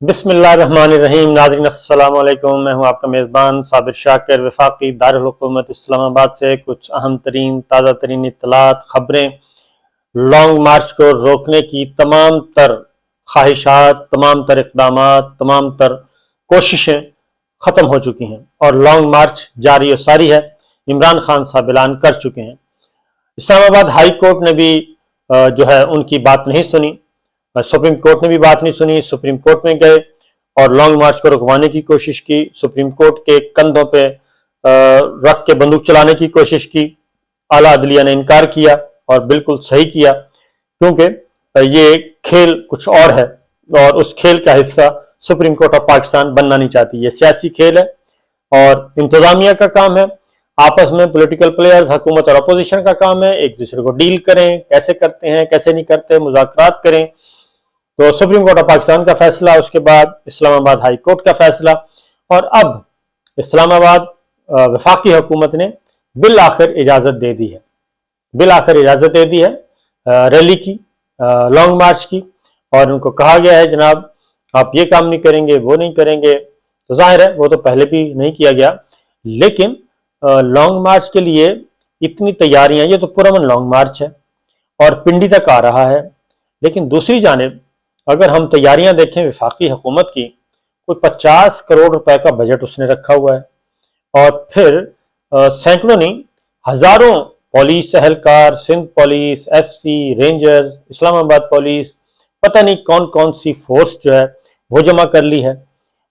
بسم اللہ الرحمن الرحیم۔ ناظرین السلام علیکم، میں ہوں آپ کا میزبان صابر شاکر، وفاقی دارالحکومت اسلام آباد سے کچھ اہم ترین تازہ ترین اطلاعات، خبریں۔ لانگ مارچ کو روکنے کی تمام تر خواہشات، تمام تر اقدامات، تمام تر کوششیں ختم ہو چکی ہیں اور لانگ مارچ جاری و ساری ہے۔ عمران خان صاحب اعلان کر چکے ہیں۔ اسلام آباد ہائی کورٹ نے بھی جو ہے ان کی بات نہیں سنی، سپریم کورٹ نے بھی بات نہیں سنی۔ سپریم کورٹ میں گئے اور لانگ مارچ کو رکوانے کی کوشش کی، سپریم کورٹ کے کندھوں پہ رکھ کے بندوق چلانے کی کوشش کی۔ اعلیٰ عدلیہ نے انکار کیا اور بالکل صحیح کیا، کیونکہ یہ کھیل کچھ اور ہے اور اس کھیل کا حصہ سپریم کورٹ آف پاکستان بننا نہیں چاہتی۔ یہ سیاسی کھیل ہے اور انتظامیہ کا کام ہے، آپس میں پولیٹیکل پلیئر، حکومت اور اپوزیشن کا کام ہے ایک دوسرے کو ڈیل کریں، کیسے کرتے ہیں کیسے نہیں کرتے، مذاکرات کریں۔ تو سپریم کورٹ آف پاکستان کا فیصلہ، اس کے بعد اسلام آباد ہائی کورٹ کا فیصلہ، اور اب اسلام آباد وفاقی حکومت نے بالآخر اجازت دے دی ہے، بالآخر اجازت دے دی ہے ریلی کی، لانگ مارچ کی، اور ان کو کہا گیا ہے جناب آپ یہ کام نہیں کریں گے، وہ نہیں کریں گے۔ تو ظاہر ہے وہ تو پہلے بھی نہیں کیا گیا، لیکن لانگ مارچ کے لیے اتنی تیاریاں، یہ تو پرامن لانگ مارچ ہے اور پنڈی تک آ رہا ہے، لیکن دوسری جانب اگر ہم تیاریاں دیکھیں وفاقی حکومت کی، کوئی 50 کروڑ روپے کا بجٹ اس نے رکھا ہوا ہے، اور پھر سینکڑوں نہیں ہزاروں پولیس اہلکار، Sindh police, F C, rangers, Islamabad police, پتہ نہیں کون کون سی فورس جو ہے وہ جمع کر لی ہے،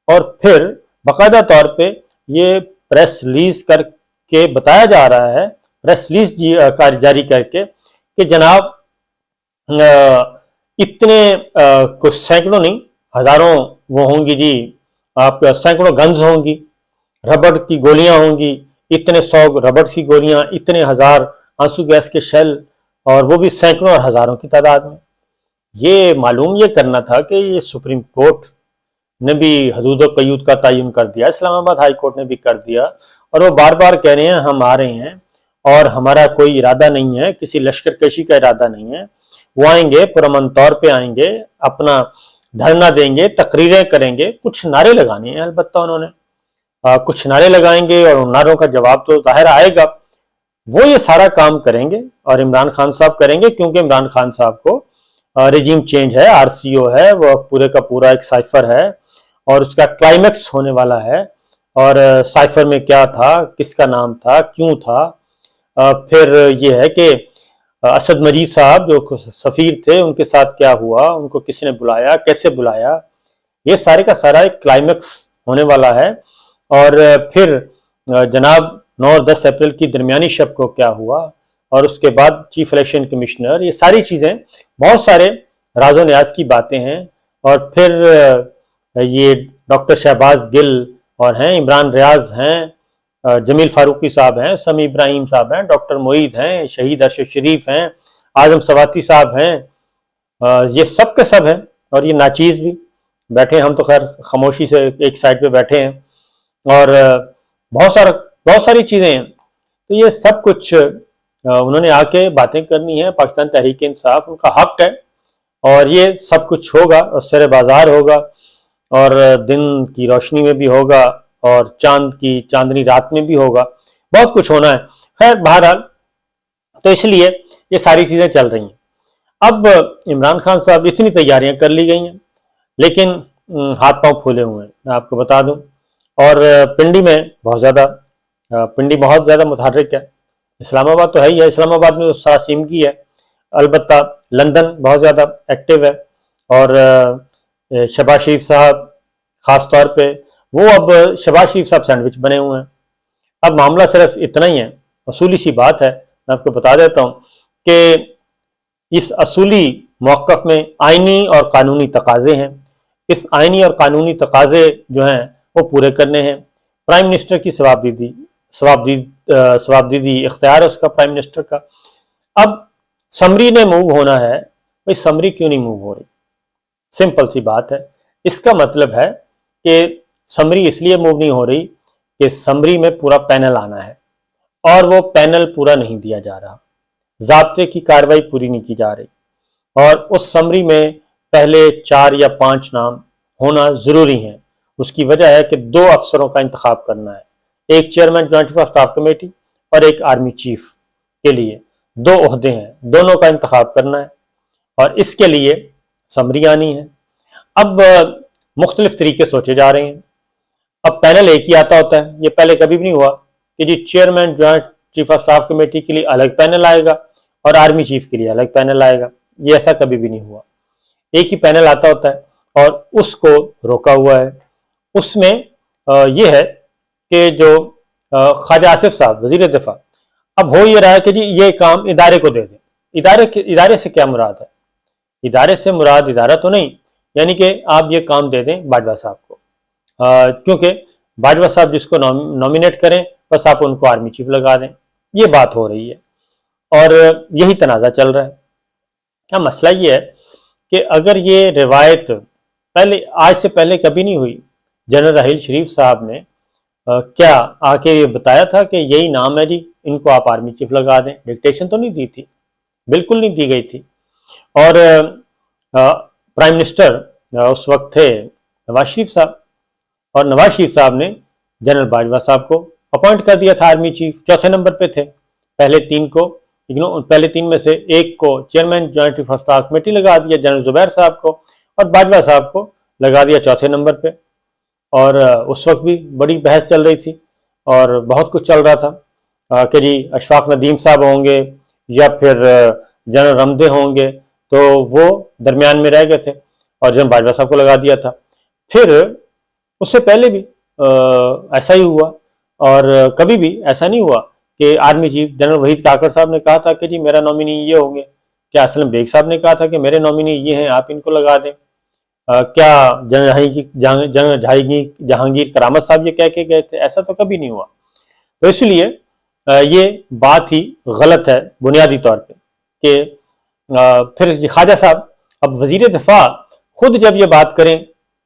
اور پھر باقاعدہ طور پہ یہ پریس ریلیز کر کے بتایا جا رہا ہے، پریس ریلیز جاری کر کے کہ جناب اتنے کچھ سینکڑوں نہیں ہزاروں وہ ہوں گی جی، آپ سینکڑوں گنز ہوں گی، ربڑ کی گولیاں ہوں گی، اتنے 100 ربڑ کی گولیاں، اتنے ہزار آنسو گیس کے شیل، اور وہ بھی سینکڑوں اور ہزاروں کی تعداد میں۔ یہ معلوم یہ کرنا تھا کہ یہ سپریم کورٹ نے بھی حدود و قیود کا تعین کر دیا، اسلام آباد ہائی کورٹ نے بھی کر دیا، اور وہ بار بار کہہ رہے ہیں ہم آ رہے ہیں اور ہمارا کوئی ارادہ نہیں ہے، کسی لشکر کشی کا ارادہ نہیں ہے۔ وہ آئیں گے، پرامن طور پہ آئیں گے، اپنا دھرنا دیں گے، تقریریں کریں گے، کچھ نعرے لگانے ہیں، البتہ انہوں نے کچھ نعرے لگائیں گے اور ان نعروں کا جواب تو ظاہر آئے گا۔ وہ یہ سارا کام کریں گے اور عمران خان صاحب کریں گے، کیونکہ عمران خان صاحب کو ریجیم چینج ہے، آر سی او ہے، وہ پورے کا پورا ایک سائفر ہے اور اس کا کلائمیکس ہونے والا ہے، اور سائفر میں کیا تھا، کس کا نام تھا، کیوں تھا، پھر یہ ہے کہ اسد مجید صاحب جو سفیر تھے ان کے ساتھ کیا ہوا، ان کو کس نے بلایا، کیسے بلایا، یہ سارے کا سارا ایک کلائمیکس ہونے والا ہے۔ اور پھر جناب 9 اور 10 اپریل کی درمیانی شب کو کیا ہوا، اور اس کے بعد چیف الیکشن کمشنر، یہ ساری چیزیں بہت سارے راز و نیاز کی باتیں ہیں، اور پھر یہ ڈاکٹر شہباز گل اور ہیں، عمران ریاض ہیں، جمیل فاروقی صاحب ہیں، سمیع ابراہیم صاحب ہیں، ڈاکٹر معید ہیں، شہید ارشد شریف ہیں، اعظم سواتی صاحب ہیں، یہ سب کے سب ہیں، اور یہ ناچیز بھی بیٹھے ہیں، ہم تو خیر خاموشی سے ایک سائڈ پہ بیٹھے ہیں، اور بہت ساری چیزیں ہیں۔ تو یہ سب کچھ انہوں نے آ کے باتیں کرنی ہیں، پاکستان تحریک انصاف ان کا حق ہے، اور یہ سب کچھ ہوگا، اور سر بازار ہوگا، اور دن کی روشنی میں بھی ہوگا، اور چاند کی چاندنی رات میں بھی ہوگا، بہت کچھ ہونا ہے۔ خیر بہرحال تو اس لیے یہ ساری چیزیں چل رہی ہیں۔ اب عمران خان صاحب اتنی تیاریاں کر لی گئی ہیں، لیکن ہاتھ پاؤں پھولے ہوئے ہیں، میں آپ کو بتا دوں، اور پنڈی میں پنڈی بہت زیادہ متحرک ہے، اسلام آباد تو ہے ہی ہے، اسلام آباد میں تو سراسیمگی ہے، البتہ لندن بہت زیادہ ایکٹیو ہے، اور شہباز شریف صاحب خاص طور پہ، وہ اب شہباز شریف صاحب سینڈوچ بنے ہوئے ہیں۔ اب معاملہ صرف اتنا ہی ہے، اصولی سی بات ہے، میں آپ کو بتا دیتا ہوں کہ اس اصولی موقف میں آئینی اور قانونی تقاضے ہیں، اس آئینی اور قانونی تقاضے جو ہیں وہ پورے کرنے ہیں۔ پرائم منسٹر کی ثوابدیدی اختیار ہے اس کا، پرائم منسٹر کا۔ اب سمری نے موو ہونا ہے، بھائی سمری کیوں نہیں موو ہو رہی؟ سمپل سی بات ہے، اس کا مطلب ہے کہ سمری اس لیے موو نہیں ہو رہی کہ سمری میں پورا پینل آنا ہے، اور وہ پینل پورا نہیں دیا جا رہا، ضابطے کی کارروائی پوری نہیں کی جا رہی، اور اس سمری میں پہلے 4 یا 5 نام ہونا ضروری ہیں۔ اس کی وجہ ہے کہ 2 افسروں کا انتخاب کرنا ہے، ایک chairman joint chief of staff committee اور ایک آرمی چیف کے لیے 2 عہدے ہیں، دونوں کا انتخاب کرنا ہے اور اس کے لیے سمری آنی ہے۔ اب مختلف طریقے سوچے جا رہے ہیں۔ اب پینل ایک ہی آتا ہوتا ہے، یہ پہلے کبھی بھی نہیں ہوا کہ جی chairman joint chief of staff committee کے لیے الگ پینل آئے گا اور آرمی چیف کے لیے الگ پینل آئے گا، یہ ایسا کبھی بھی نہیں ہوا۔ ایک ہی پینل آتا ہوتا ہے اور اس کو روکا ہوا ہے۔ اس میں یہ ہے کہ جو خواجہ آصف صاحب وزیر دفاع، اب ہو یہ رہا ہے کہ جی یہ کام ادارے کو دے دیں۔ ادارے سے کیا مراد ہے؟ ادارے سے مراد ادارہ تو نہیں، یعنی کہ آپ یہ کام دے دیں باجوہ صاحب کو، کیونکہ باجوہ صاحب جس کو نامینیٹ کریں بس آپ ان کو آرمی چیف لگا دیں، یہ بات ہو رہی ہے اور یہی تنازع چل رہا ہے۔ کیا مسئلہ یہ ہے کہ اگر یہ روایت آج سے پہلے کبھی نہیں ہوئی، جنرل راحیل شریف صاحب نے کیا آ کے یہ بتایا تھا کہ یہی نام ہے جی، ان کو آپ آرمی چیف لگا دیں؟ ڈکٹیشن تو نہیں دی تھی، بالکل نہیں دی گئی تھی۔ اور پرائم منسٹر اس وقت تھے نواز شریف صاحب، اور نواز شریف صاحب نے جنرل باجوہ صاحب کو اپوائنٹ کر دیا تھا آرمی چیف، چوتھے نمبر پہ تھے۔ پہلے 3 میں سے ایک کو chairman joint chief of staff committee لگا دیا جنرل زبیر صاحب کو، اور باجوہ صاحب کو لگا دیا چوتھے نمبر پہ۔ اور اس وقت بھی بڑی بحث چل رہی تھی اور بہت کچھ چل رہا تھا کہ جی اشفاق ندیم صاحب ہوں گے یا پھر جنرل رمدے ہوں گے، تو وہ درمیان میں رہ گئے تھے اور جنرل باجوہ صاحب کو لگا دیا تھا۔ پھر اس سے پہلے بھی ایسا ہی ہوا، اور کبھی بھی ایسا نہیں ہوا کہ army chief general Waheed Kakar صاحب نے کہا تھا کہ جی میرا نامینی یہ ہوں گے، کیا اسلم بیگ صاحب نے کہا تھا کہ میرے نامینی یہ ہیں، آپ ان کو لگا دیں؟ کیا جنرل جہانگیر کرامت صاحب یہ کہہ کے گئے تھے؟ ایسا تو کبھی نہیں ہوا۔ تو اس لیے یہ بات ہی غلط ہے بنیادی طور پہ کہ پھر خواجہ صاحب اب وزیر دفاع خود جب یہ بات کریں،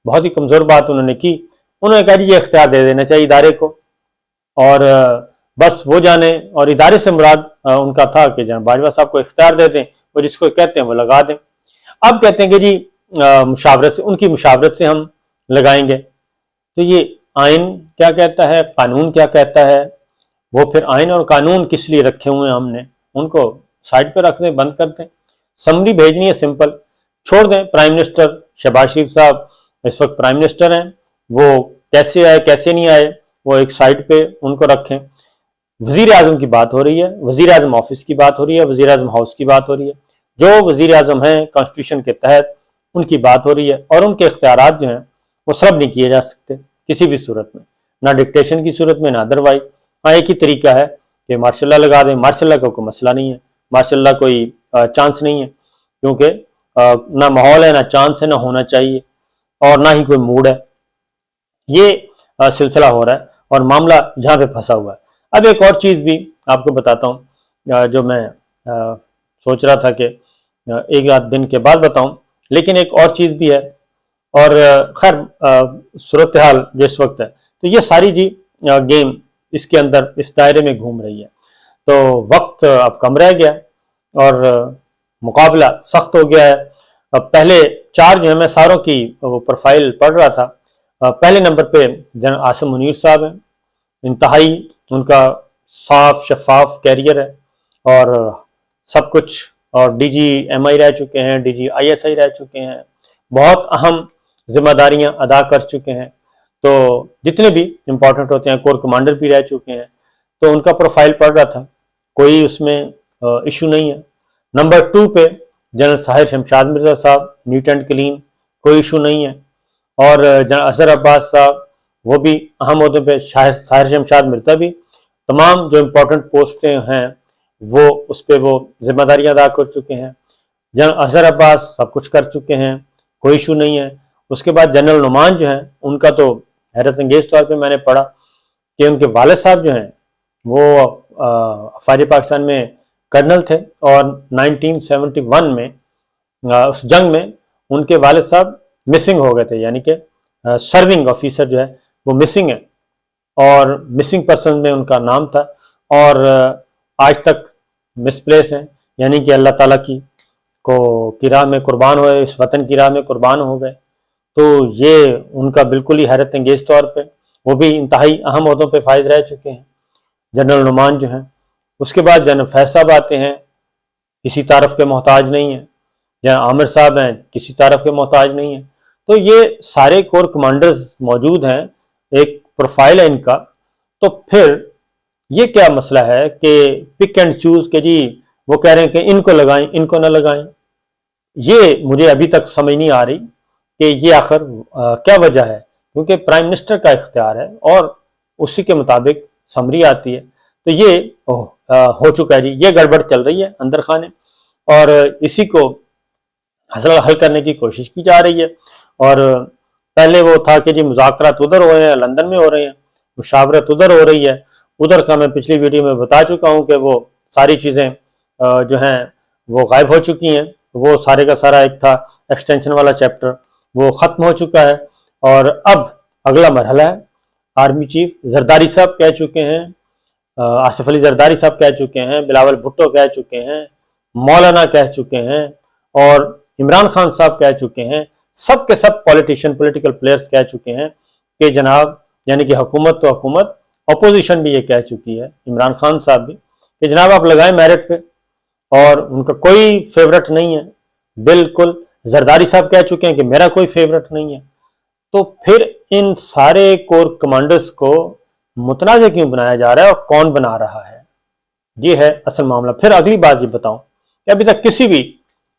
بہت ہی کمزور بات انہوں نے کی، انہوں نے کہا جی یہ اختیار دے دینا چاہیے ادارے کو اور بس وہ جانے، اور ادارے سے مراد ان کا تھا کہ جناب باجوہ صاحب کو اختیار دے دیں، وہ جس کو کہتے ہیں وہ لگا دیں۔ اب کہتے ہیں کہ جی مشاورت سے، ان کی مشاورت سے ہم لگائیں گے۔ تو یہ آئین کیا کہتا ہے، قانون کیا کہتا ہے؟ وہ پھر آئین اور قانون کس لیے رکھے ہوئے ہیں ہم نے؟ ان کو سائڈ پہ رکھ دیں، بند کر دیں۔ سمری بھیجنی ہے سمپل، چھوڑ دیں۔ پرائم منسٹر شہباز شریف صاحب اس وقت پرائم منسٹر ہیں، وہ کیسے آئے کیسے نہیں آئے وہ ایک سائڈ پہ ان کو رکھیں۔ وزیر اعظم کی بات ہو رہی ہے، وزیر اعظم آفس کی بات ہو رہی ہے، وزیر اعظم ہاؤس کی بات ہو رہی ہے۔ جو وزیر اعظم ہیں کانسٹیٹیوشن کے تحت ان کی بات ہو رہی ہے، اور ان کے اختیارات جو ہیں وہ سلب نہیں کیے جا سکتے کسی بھی صورت میں، نہ ڈکٹیشن کی صورت میں، نہ ادروائز۔ ہاں ایک ہی طریقہ ہے کہ مارشل لا لگا دیں۔ مارشل لا کا کوئی مسئلہ نہیں ہے، مارشل لا کوئی چانس نہیں ہے، کیونکہ نہ ماحول ہے، نہ چانس ہے، نہ ہونا چاہیے، اور نہ ہی کوئی موڈ ہے۔ یہ سلسلہ ہو رہا ہے اور معاملہ جہاں پہ پھنسا ہوا ہے۔ اب ایک اور چیز بھی آپ کو بتاتا ہوں جو میں سوچ رہا تھا کہ ایک آدھ دن کے بعد بتاؤں، لیکن ایک اور چیز بھی ہے، اور خیر صورتحال جو اس وقت ہے، تو یہ ساری جی گیم اس کے اندر اس دائرے میں گھوم رہی ہے۔ تو وقت اب کم رہ گیا اور مقابلہ سخت ہو گیا ہے۔ اب پہلے 4 جو ہے میں ساروں کی وہ پروفائل پڑھ رہا تھا۔ پہلے نمبر پہ جنرل عاصم منیر صاحب ہیں، انتہائی ان کا صاف شفاف کیریئر ہے اور سب کچھ، اور ڈی جی ایم آئی رہ چکے ہیں، D G I S I رہ چکے ہیں، بہت اہم ذمہ داریاں ادا کر چکے ہیں۔ تو جتنے بھی امپورٹنٹ ہوتے ہیں، کور کمانڈر بھی رہ چکے ہیں، تو ان کا پروفائل پڑھ رہا تھا، کوئی اس میں ایشو نہیں ہے۔ نمبر 2 پہ جنرل طاہر شمشاد مرزا صاحب، نیٹ اینڈ کلین، کوئی ایشو نہیں ہے۔ اور جنرل اظہر عباس صاحب وہ بھی اہم عہدے پہ، طاہر شمشاد مرزا بھی، تمام جو امپورٹنٹ پوسٹیں ہیں وہ اس پہ وہ ذمہ داریاں ادا کر چکے ہیں۔ جنرل اظہر عباس سب کچھ کر چکے ہیں، کوئی ایشو نہیں ہے۔ اس کے بعد جنرل نعمان جو ہیں، ان کا تو حیرت انگیز طور پہ میں نے پڑھا کہ ان کے والد صاحب جو ہیں وہ افواج پاکستان میں کرنل تھے، اور 1971 میں اس جنگ میں ان کے والد صاحب مسنگ ہو گئے تھے، یعنی کہ سرونگ آفیسر جو ہے وہ مسنگ ہے، اور مسنگ پرسن میں ان کا نام تھا، اور آج تک مس پلیس ہیں، یعنی کہ اللہ تعالیٰ کی راہ میں قربان ہوئے، اس وطن کی راہ میں قربان ہو گئے۔ تو یہ ان کا بالکل ہی حیرت انگیز طور پہ، وہ بھی انتہائی اہم عہدوں پہ فائز رہ چکے ہیں، جنرل نعمان جو ہیں۔ اس کے بعد جنرل فیض صاحب آتے ہیں، کسی تعارف کے محتاج نہیں ہیں۔ جنرل عامر صاحب ہیں، کسی تعارف کے محتاج نہیں ہیں۔ تو یہ سارے کور کمانڈرز موجود ہیں، ایک پروفائل ہے ان کا۔ تو پھر یہ کیا مسئلہ ہے کہ پک اینڈ چوز کہ جی وہ کہہ رہے ہیں کہ ان کو لگائیں ان کو نہ لگائیں؟ یہ مجھے ابھی تک سمجھ نہیں آ رہی کہ یہ آخر کیا وجہ ہے، کیونکہ پرائم منسٹر کا اختیار ہے اور اسی کے مطابق سمری آتی ہے۔ تو یہ ہو چکا ہے جی، یہ گڑبڑ چل رہی ہے اندر خانے، اور اسی کو حل کرنے کی کوشش کی جا رہی ہے۔ اور پہلے وہ تھا کہ جی مذاکرات ادھر ہو رہے ہیں، لندن میں ہو رہے ہیں، مشاورت ادھر ہو رہی ہے۔ ادھر کا میں پچھلی ویڈیو میں بتا چکا ہوں کہ وہ ساری چیزیں جو ہیں وہ غائب ہو چکی ہیں، وہ سارے کا سارا ایک تھا ایکسٹینشن والا چیپٹر، وہ ختم ہو چکا ہے۔ اور اب اگلا مرحلہ ہے، آرمی چیف زرداری صاحب کہہ چکے ہیں، آصف علی زرداری صاحب کہہ چکے ہیں، بلاول بھٹو کہہ چکے ہیں، مولانا کہہ چکے ہیں، اور عمران خان صاحب کہہ چکے ہیں، سب کے سب پولیٹیشین پولیٹیکل پلیئرز کہہ چکے ہیں کہ جناب، یعنی کہ حکومت تو حکومت، اپوزیشن بھی یہ کہہ چکی ہے، عمران خان صاحب بھی، کہ جناب آپ لگائیں میرٹ پہ، اور ان کا کوئی فیورٹ نہیں ہے۔ بالکل زرداری صاحب کہہ چکے ہیں کہ میرا کوئی فیورٹ نہیں ہے۔ تو پھر ان سارے کور کمانڈرز کو متنازع کیوں بنایا جا رہا ہے، اور کون بنا رہا ہے؟ یہ ہے اصل معاملہ۔ پھر اگلی بات یہ بتاؤں کہ ابھی تک کسی بھی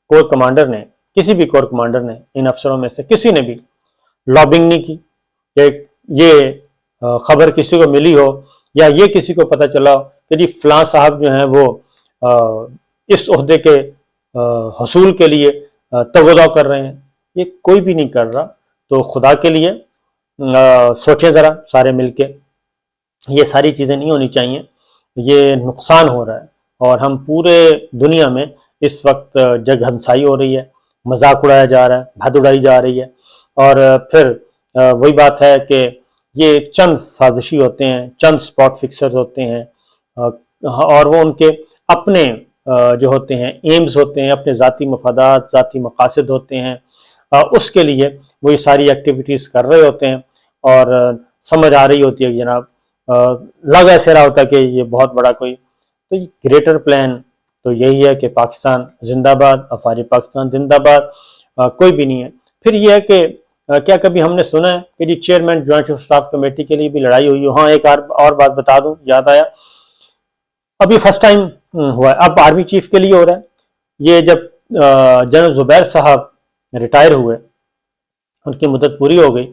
کور کمانڈر نے ان افسروں میں سے کسی نے بھی لابنگ نہیں کی کہ یہ خبر کسی کو ملی ہو، یا یہ کسی کو پتہ چلا ہو کہ جی فلاں صاحب جو ہیں وہ اس عہدے کے حصول کے لیے تغذو کر رہے ہیں۔ یہ کوئی بھی نہیں کر رہا۔ تو خدا کے لیے سوچیں ذرا سارے مل کے، یہ ساری چیزیں نہیں ہونی چاہیے، یہ نقصان ہو رہا ہے، اور ہم پورے دنیا میں اس وقت جگ ہنسائی ہو رہی ہے، مذاق اڑایا جا رہا ہے، بھد اڑائی جا رہی ہے۔ اور پھر وہی بات ہے کہ یہ چند سازشی ہوتے ہیں، چند سپاٹ فکسرز ہوتے ہیں، اور وہ ان کے اپنے جو ہوتے ہیں ایمز ہوتے ہیں، اپنے ذاتی مفادات، ذاتی مقاصد ہوتے ہیں، اس کے لیے وہ یہ ساری ایکٹیویٹیز کر رہے ہوتے ہیں، اور سمجھ آ رہی ہوتی ہے جناب، لگ ایسے رہا ہوتا ہے کہ یہ بہت بڑا کوئی، تو یہ گریٹر پلان تو یہی ہے کہ پاکستان زندہ باد، افواج پاکستان زندہ باد، کوئی بھی نہیں ہے۔ پھر یہ ہے کہ کیا کبھی ہم نے سنا ہے کہ جی chairman joint chief staff committee کے لیے بھی لڑائی ہوئی ہو؟ ہاں، ایک اور بات بتا دوں، یاد آیا، ابھی فرسٹ ٹائم ہوا ہے، اب آرمی چیف کے لیے ہو رہا ہے۔ یہ جب جنرل زبیر صاحب ریٹائر ہوئے، ان کی مدت پوری ہو گئی،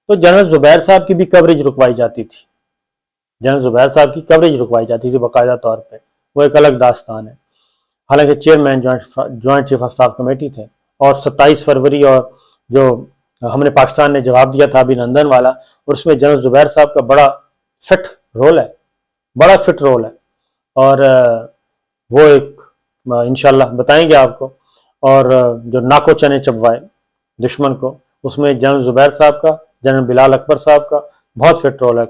تو جنرل زبیر صاحب کی بھی کوریج رکوائی جاتی تھی، جنرل زبیر صاحب کی کوریج رکوائی جاتی تھی باقاعدہ طور پہ، وہ ایک الگ داستان ہے۔ حالانکہ chairman joint chief of staff committee تھے، اور 27 فروری اور جو ہم نے پاکستان نے جواب دیا تھا ابھی لندن والا، اور اس میں جنرل زبیر صاحب کا بڑا فٹ رول ہے، بڑا فٹ رول ہے، اور وہ ایک انشاءاللہ بتائیں گے آپ کو۔ اور جو ناکو چنے چبوائے دشمن کو، اس میں جنرل زبیر صاحب کا، جنرل بلال اکبر صاحب کا بہت فٹ رول ہے،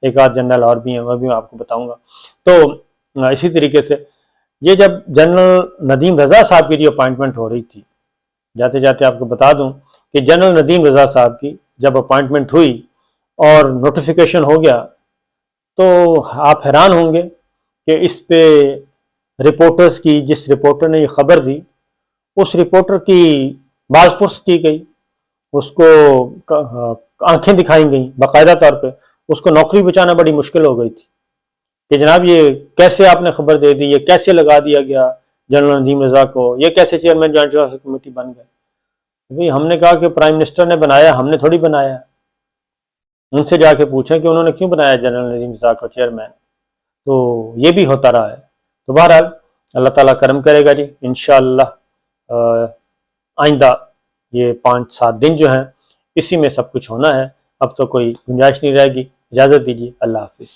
ایک آدھ جنرل اور بھی ہیں، وہ بھی میں آپ کو بتاؤں گا۔ تو اسی طریقے سے یہ جب جنرل ندیم رضا صاحب کی جو اپائنٹمنٹ ہو رہی تھی، جاتے جاتے آپ کو بتا دوں کہ جنرل ندیم رضا صاحب کی جب اپائنٹمنٹ ہوئی اور نوٹیفیکیشن ہو گیا، تو آپ حیران ہوں گے کہ اس پہ رپورٹرز کی، جس رپورٹر نے یہ خبر دی، اس رپورٹر کی باز پرس کی گئی، اس کو آنکھیں دکھائی گئیں باقاعدہ طور پہ، اس کو نوکری بچانا بڑی مشکل ہو گئی تھی کہ جناب یہ کیسے آپ نے خبر دے دی، یہ کیسے لگا دیا گیا جنرل ندیم رضا کو، یہ کیسے چیئرمین جوائنٹ چیف کمیٹی بن گئے؟ بھئی ہم نے کہا کہ پرائم منسٹر نے بنایا، ہم نے تھوڑی بنایا، ان سے جا کے پوچھیں کہ انہوں نے کیوں بنایا جنرل ندیم رضا کو چیئرمین۔ تو یہ بھی ہوتا رہا ہے۔ تو بہرحال اللہ تعالیٰ کرم کرے گا جی، انشاءاللہ آئندہ یہ 5-7 دن جو ہیں اسی میں سب کچھ ہونا ہے، اب تو کوئی گنجائش نہیں رہے گی۔ اجازت دیجیے، اللہ حافظ۔